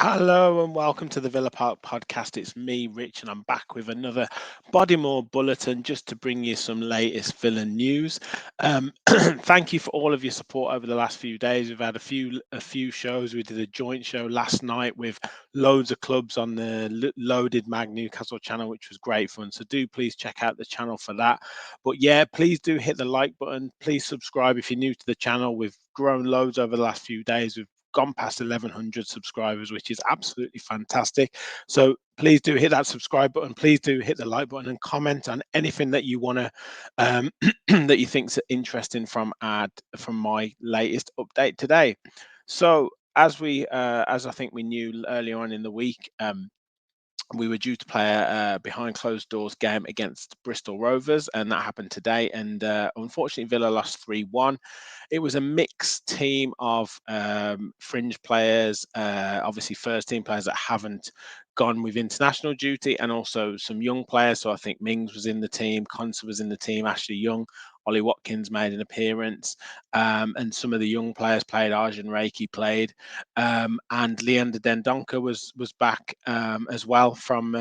Hello and welcome to the Villa Park podcast. It's me, Rich, and I'm back with another Bodymoor Bulletin just to bring you some latest Villa news. Thank you for all of your support over the last few days. We've had a few shows. We did a joint show last night with loads of clubs on the Loaded Mag Newcastle channel, which was great fun. So do please check out the channel for that. But yeah, please do hit the like button. Please subscribe if you're new to the channel. We've grown loads over the last few days. We've gone past 1100 subscribers, which is absolutely fantastic. So please do hit that subscribe button. Please do hit the like button and comment on anything that you want to that you think's interesting from my latest update today. So as I think we knew earlier on in the week, we were due to play a behind closed doors game against Bristol Rovers, and that happened today. And unfortunately, Villa lost 3-1. It was a mixed team of fringe players, obviously first team players that haven't gone with international duty, and also some young players. So I think Mings was in the team, Conser was in the team, Ashley Young, Ollie Watkins made an appearance, and some of the young players played. Arjun Reiki played, and Leander Dendoncker was back as well from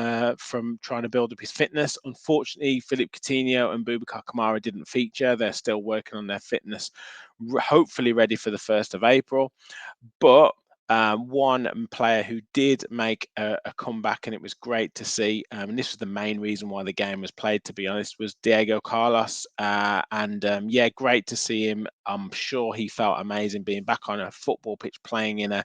trying to build up his fitness. Unfortunately, Philip Coutinho and Boubacar Kamara didn't feature. They're still working on their fitness, hopefully ready for the 1st of April. But one player who did make a comeback, and it was great to see, and this was the main reason why the game was played, to be honest, was Diego Carlos. Yeah, great to see him. I'm sure he felt amazing being back on a football pitch, playing in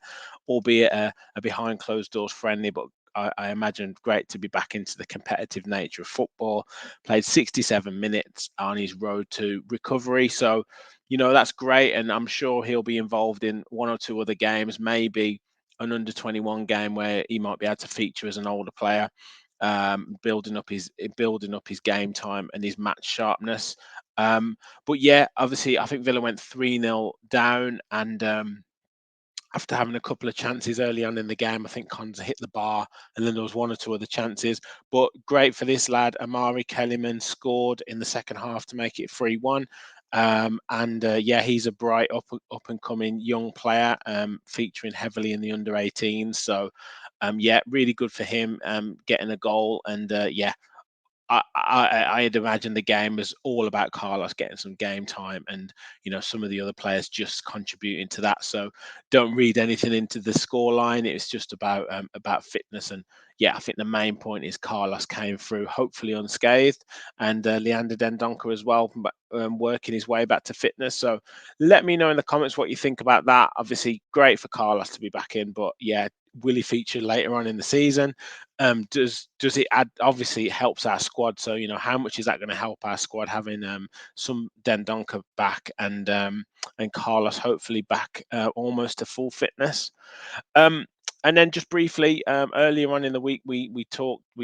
albeit a behind closed doors friendly, but I imagine great to be back into the competitive nature of football. Played 67 minutes on his road to recovery. So that's great. And I'm sure he'll be involved in one or two other games, maybe an under 21 game where he might be able to feature as an older player, building up his game time and his match sharpness. But yeah, obviously, I think Villa went 3-0 down, and after having a couple of chances early on in the game, I think Cons hit the bar, and then there was one or two other chances. But great for this lad, Amari Kellyman scored in the second half to make it 3-1. And yeah, he's a bright up and coming young player, featuring heavily in the under 18s. So yeah, really good for him getting a goal. And yeah, I'd imagine the game was all about Carlos getting some game time, and some of the other players just contributing to that. So don't read anything into the scoreline. It's just about fitness, and yeah, I think the main point is Carlos came through hopefully unscathed, and Leander Dendoncker as well, working his way back to fitness. So let me know in the comments what you think about that. Obviously, great for Carlos to be back in, but yeah, will he feature later on in the season? Does it add? Obviously, it helps our squad. So how much is that going to help our squad having some Dendoncker back, and Carlos hopefully back almost to full fitness. Um, and then just briefly, earlier on in the week, we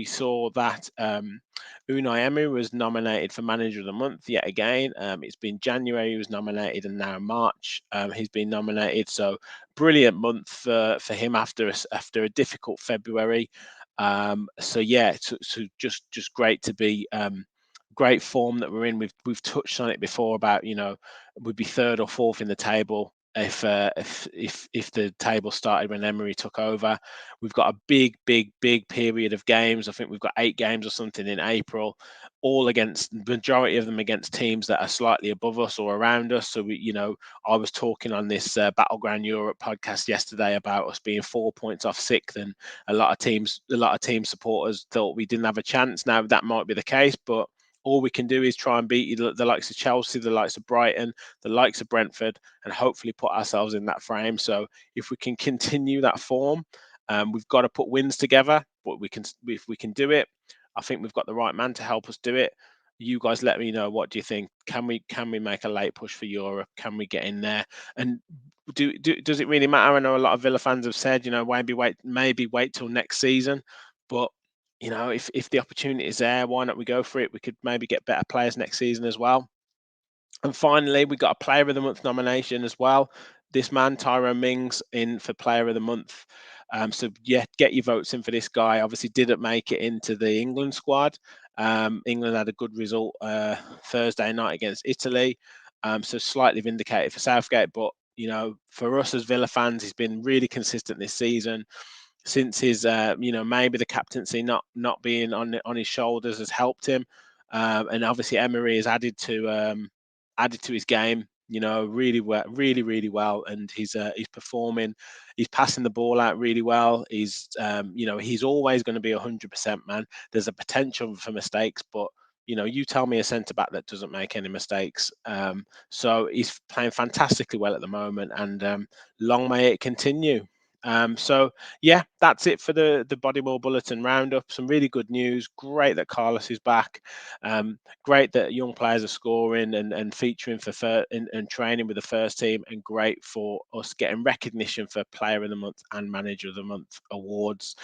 saw that Unai Emery was nominated for Manager of the Month yet again. It's been January, he was nominated, and now March, he's been nominated. So brilliant month for him after a difficult February. So yeah, so just great to be. Great form that we're in. We've touched on it before about we'd be third or fourth in the table if the table started when Emery took over. We've got a big period of games. I think we've got 8 games or something in April, all against majority of them against teams that are slightly above us or around us. So I was talking on this Battleground Europe podcast yesterday about us being 4 points off sixth, and a lot of team supporters thought we didn't have a chance. Now that might be the case, but all we can do is try and beat the likes of Chelsea, the likes of Brighton, the likes of Brentford, and hopefully put ourselves in that frame. So if we can continue that form, we've got to put wins together. But if we can do it, I think we've got the right man to help us do it. You guys, let me know, what do you think? Can we make a late push for Europe? Can we get in there? And does it really matter? I know a lot of Villa fans have said, maybe wait till next season, but if the opportunity is there, why not we go for it? We could maybe get better players next season as well. And finally, we got a Player of the Month nomination as well. This man, Tyrone Mings, in for Player of the Month. So yeah, get your votes in for this guy. Obviously, didn't make it into the England squad. England had a good result Thursday night against Italy, so slightly vindicated for Southgate. But for us as Villa fans, he's been really consistent this season. since his maybe the captaincy not being on his shoulders has helped him, and obviously Emery has added to his game, really well, really well, and he's performing. He's passing the ball out really well. He's always going to be 100%, man. There's a potential for mistakes, but you tell me a centre back that doesn't make any mistakes. So he's playing fantastically well at the moment, and long may it continue. So yeah, that's it for the Bodymoor Bulletin roundup. Some really good news. Great that Carlos is back. Great that young players are scoring and featuring and training with the first team, and great for us getting recognition for Player of the Month and Manager of the Month awards.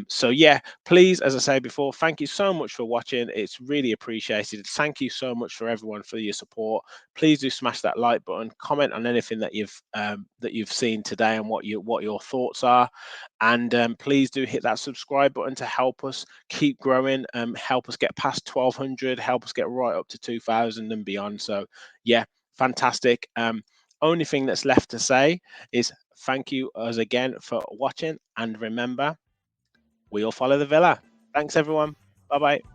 So yeah, please, as I say before, thank you so much for watching. It's really appreciated. Thank you so much for everyone for your support. Please do smash that like button, comment on anything that you've seen today and what your thoughts are, and please do hit that subscribe button to help us keep growing, help us get past 1200, help us get right up to 2000 and beyond. So yeah, fantastic. Only thing that's left to say is thank you as again for watching, and remember, we'll follow the Villa. Thanks everyone. Bye bye.